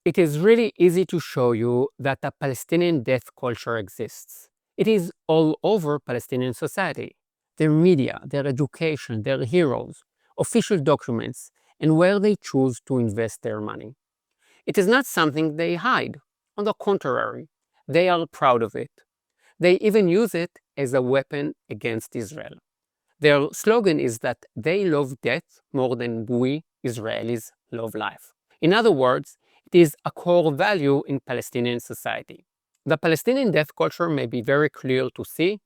It is really easy to show you that a Palestinian death culture exists. It is all over Palestinian society. Their media, their education, their heroes, official documents, and where they choose to invest their money. It is not something they hide. On the contrary, they are proud of it. They even use it as a weapon against Israel. Their slogan is that they love death more than we Israelis love life. In other words, it is a core value in Palestinian society. The Palestinian death culture may be very clear to see,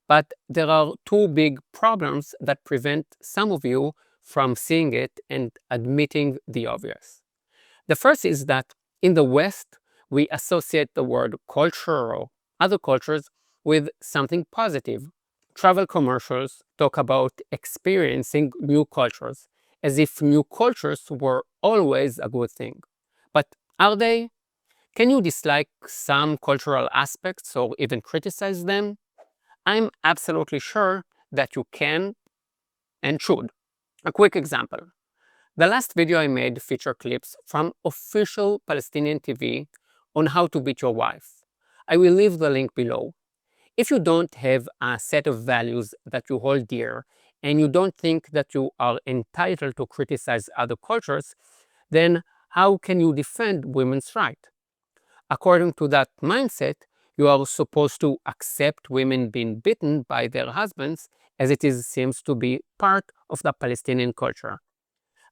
but there are two big problems that prevent some of you from seeing it and admitting the obvious. The first is that in the West, we associate the word culture or other cultures with something positive. Travel commercials talk about experiencing new cultures, as if new cultures were always a good thing. But are they? Can you dislike some cultural aspects or even criticize them? I'm absolutely sure that you can and should. A quick example. The last video I made featured clips from official Palestinian TV on how to beat your wife. I will leave the link below. If you don't have a set of values that you hold dear, and you don't think that you are entitled to criticize other cultures, then how can you defend women's rights? According to that mindset, you are supposed to accept women being beaten by their husbands, as seems to be part of the Palestinian culture.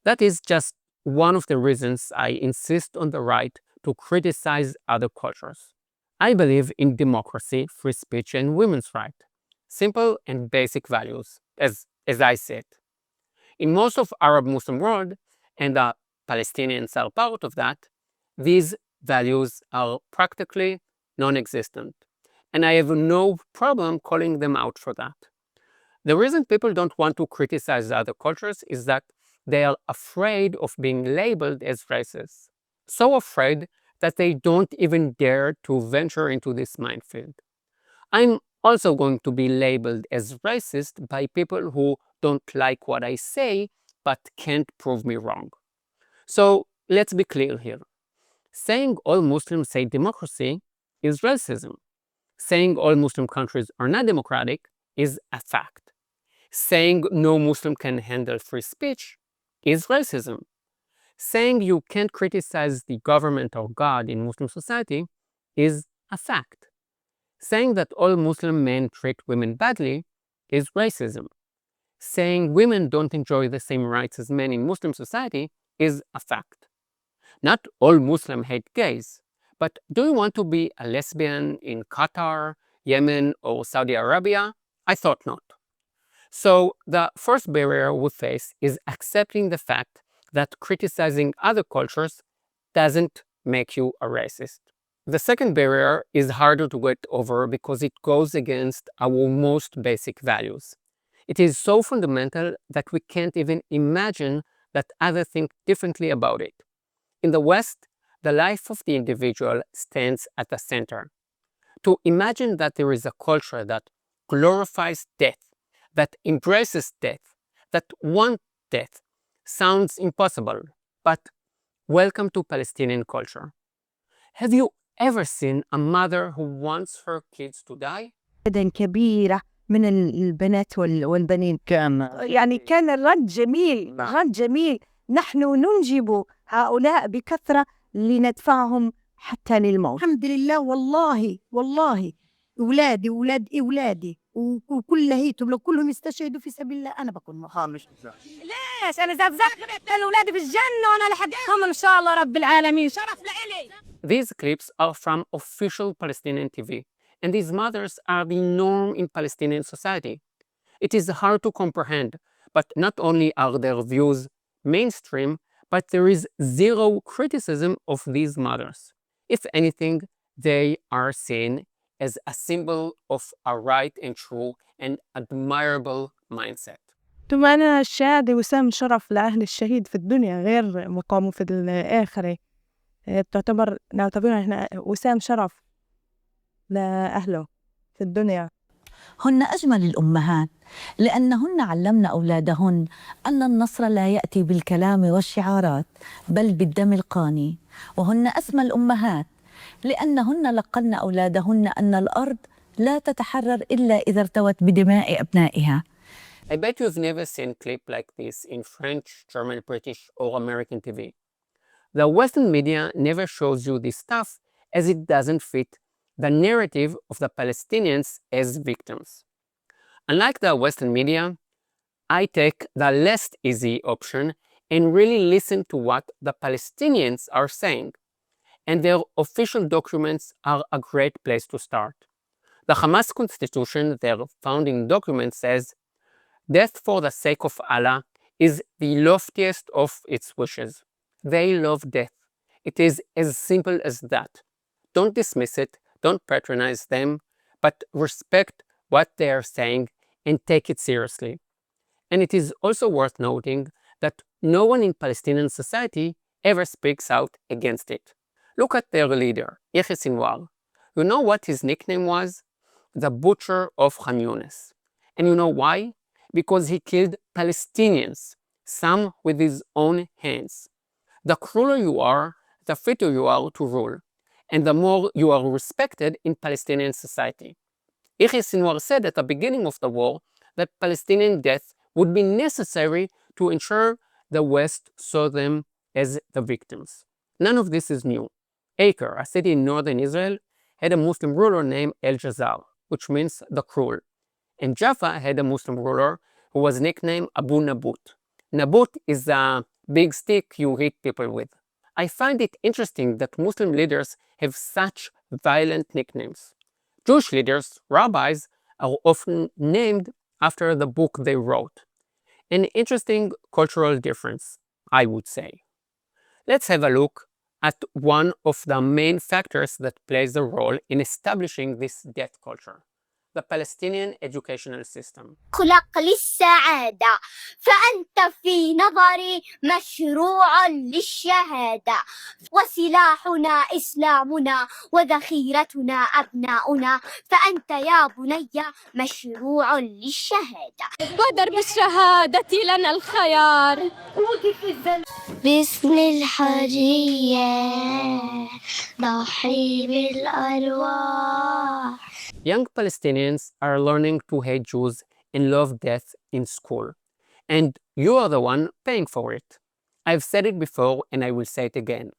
That is just one of the reasons I insist on the right to criticize other cultures. I believe in democracy, free speech, and women's rights. Simple and basic values, as I said. In most of Arab Muslim world, and the Palestinians are part of that, these values are practically non-existent. And I have no problem calling them out for that. The reason people don't want to criticize other cultures is that they are afraid of being labeled as racist. So afraid that they don't even dare to venture into this minefield. I'm also going to be labeled as racist by people who don't like what I say but can't prove me wrong. So let's be clear here. Saying all Muslims say democracy is racism. Saying all Muslim countries are not democratic is a fact. Saying no Muslim can handle free speech is racism. Saying you can't criticize the government or God in Muslim society is a fact. Saying that all Muslim men treat women badly is racism. Saying women don't enjoy the same rights as men in Muslim society is a fact. Not all Muslims hate gays, but do you want to be a lesbian in Qatar, Yemen, or Saudi Arabia? I thought not. So the first barrier we face is accepting the fact that criticizing other cultures doesn't make you a racist. The second barrier is harder to get over because it goes against our most basic values. It is so fundamental that we can't even imagine that others think differently about it. In the West, the life of the individual stands at the center. To imagine that there is a culture that glorifies death, that embraces death, that wants death, sounds impossible. But welcome to Palestinian culture. Have you ever seen a mother who wants her kids to die? كبيرة من البنات والبنين يعني كان الرد جميل رد جميل. نحن ننجب هؤلاء بكثرة لندفعهم حتى للموت. الحمد لله. والله أولادي وكل هيتم لو كلهم يستشهدوا في سبيل الله أنا بكون مخامش. ليش أنا زغزغت أولادي في الجنة وأنا لحقهم إن شاء الله رب العالمين. شرف لإلي. These clips are from official Palestinian TV, and these mothers are the norm in Palestinian society. It is hard to comprehend, but not only are their views mainstream, but there is zero criticism of these mothers. If anything, they are seen as a symbol of a right and true and admirable mindset. ثم أنا الشهادة وسام شرف لأهل الشهيد في الدنيا غير مقامه في الآخرة. نعتبرها إحنا وسام شرف لأهله في الدنيا. هن أجمل الأمهات لأنهن علمن أولادهن أن النصر لا يأتي بالكلام والشعارات بل بالدم القاني، وهن أسمى الأمهات لأنهن لقن أولادهن أن الأرض لا تتحرر إلا إذا ارتوت بدماء أبنائها. I bet you've never seen a clip like this in French, German, British, or American TV. The Western media never shows you this stuff as it doesn't fit the narrative of the Palestinians as victims. Unlike the Western media, I take the less easy option and really listen to what the Palestinians are saying. And their official documents are a great place to start. The Hamas constitution, their founding document, says, "Death for the sake of Allah is the loftiest of its wishes." They love death. It is as simple as that. Don't dismiss it, don't patronize them, but respect what they are saying and take it seriously. And it is also worth noting that no one in Palestinian society ever speaks out against it. Look at their leader, Yahya Sinwar. You know what his nickname was? The Butcher of Khan Yunis. And you know why? Because he killed Palestinians, some with his own hands. The crueler you are, the fitter you are to rule, and the more you are respected in Palestinian society. Yahya Sinwar said at the beginning of the war that Palestinian death would be necessary to ensure the West saw them as the victims. None of this is new. Acre, a city in northern Israel, had a Muslim ruler named El-Jazar, which means the cruel. And Jaffa had a Muslim ruler who was nicknamed Abu Nabut. Nabut is a big stick you hit people with. I find it interesting that Muslim leaders have such violent nicknames. Jewish leaders, rabbis, are often named after the book they wrote. An interesting cultural difference, I would say. Let's have a look at one of the main factors that plays a role in establishing this death culture: the Palestinian educational system. خلق للسعادة فأنت في نظري مشروع للشهادة وسلاحنا إسلامنا وذخيرتنا أبناؤنا فأنت يا بني مشروع للشهادة ودرب الشهادة لنا الخيار. باسم الحرية ضحي بالأرواح. Young Palestinians are learning to hate Jews and love death in school. And you are the one paying for it. I've said it before and I will say it again.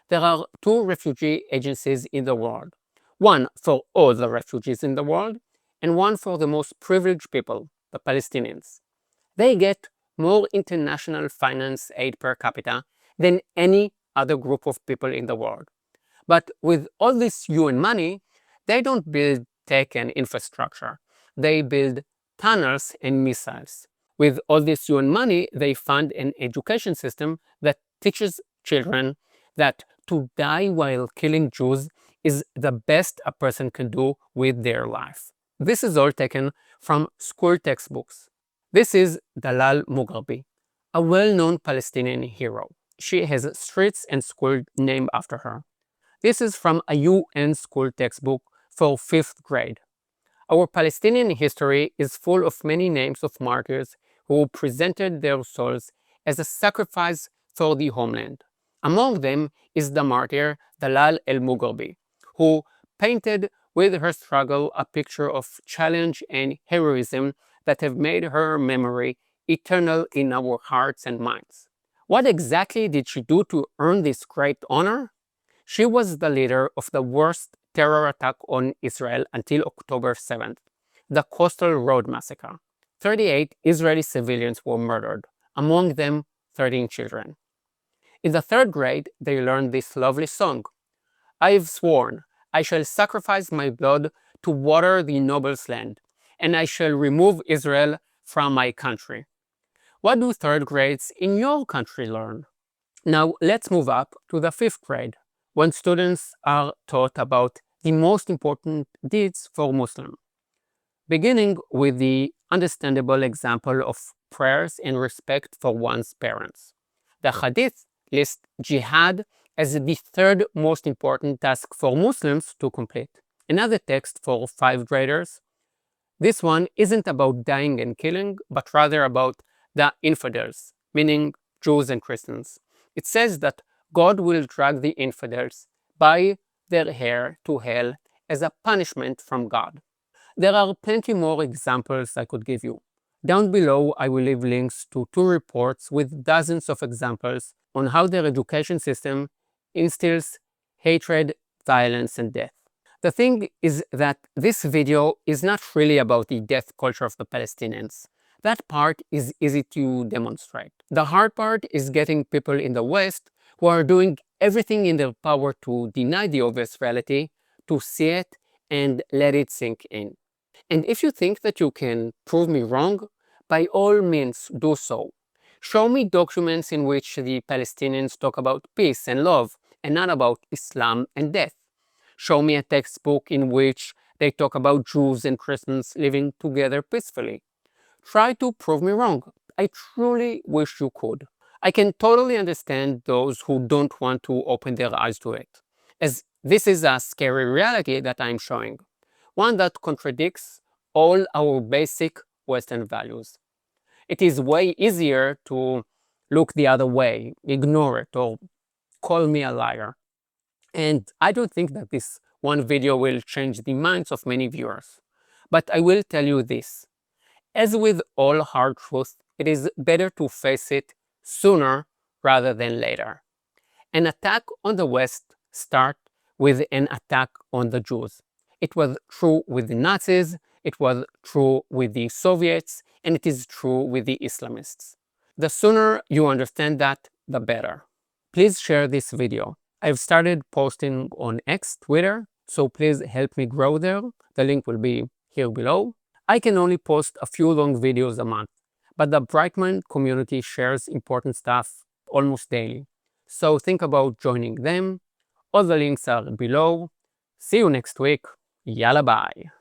There are two refugee agencies in the world. One for all the refugees in the world, and one for the most privileged people, the Palestinians. They get more international finance aid per capita than any other group of people in the world. But with all this UN money, they don't build tech and infrastructure. They build tunnels and missiles. With all this UN money, they fund an education system that teaches children that to die while killing Jews is the best a person can do with their life. This is all taken from school textbooks. This is Dalal Mughrabi, a well-known Palestinian hero. She has streets and schools named after her. This is from a UN school textbook for 5th grade. Our Palestinian history is full of many names of martyrs who presented their souls as a sacrifice for the homeland. Among them is the martyr Dalal el-Mughrabi, who painted with her struggle a picture of challenge and heroism that have made her memory eternal in our hearts and minds. What exactly did she do to earn this great honor? She was the leader of the worst terror attack on Israel until October 7th, the Coastal Road Massacre. 38 Israeli civilians were murdered, among them 13 children. In the 3rd grade, they learned this lovely song. "I've sworn, I shall sacrifice my blood to water the noble's land, and I shall remove Israel from my country." What do 3rd grades in your country learn? Now let's move up to the 5th grade, when students are taught about the most important deeds for Muslims, beginning with the understandable example of prayers and respect for one's parents. The Hadith lists jihad as the 3rd most important task for Muslims to complete. Another text for 5th graders This one isn't about dying and killing, but rather about the infidels, meaning Jews and Christians. It says that God will drag the infidels by their hair to hell as a punishment from God. There are plenty more examples I could give you. Down below, I will leave links to 2 reports with dozens of examples on how their education system instills hatred, violence, and death. The thing is that this video is not really about the death culture of the Palestinians. That part is easy to demonstrate. The hard part is getting people in the West who are doing everything in their power to deny the obvious reality, to see it and let it sink in. And if you think that you can prove me wrong, by all means do so. Show me documents in which the Palestinians talk about peace and love and not about Islam and death. Show me a textbook in which they talk about Jews and Christians living together peacefully. Try to prove me wrong. I truly wish you could. I can totally understand those who don't want to open their eyes to it, as this is a scary reality that I'm showing, one that contradicts all our basic Western values. It is way easier to look the other way, ignore it, or call me a liar. And I don't think that this one video will change the minds of many viewers. But I will tell you this. As with all hard truth, it is better to face it sooner rather than later. An attack on the West started with an attack on the Jews. It was true with the Nazis, it was true with the Soviets, and it is true with the Islamists. The sooner you understand that, the better. Please share this video. I've started posting on X, Twitter, so please help me grow there. The link will be here below. I can only post a few long videos a month, but the Brightmind community shares important stuff almost daily. So think about joining them. All the links are below. See you next week. Yalla bye.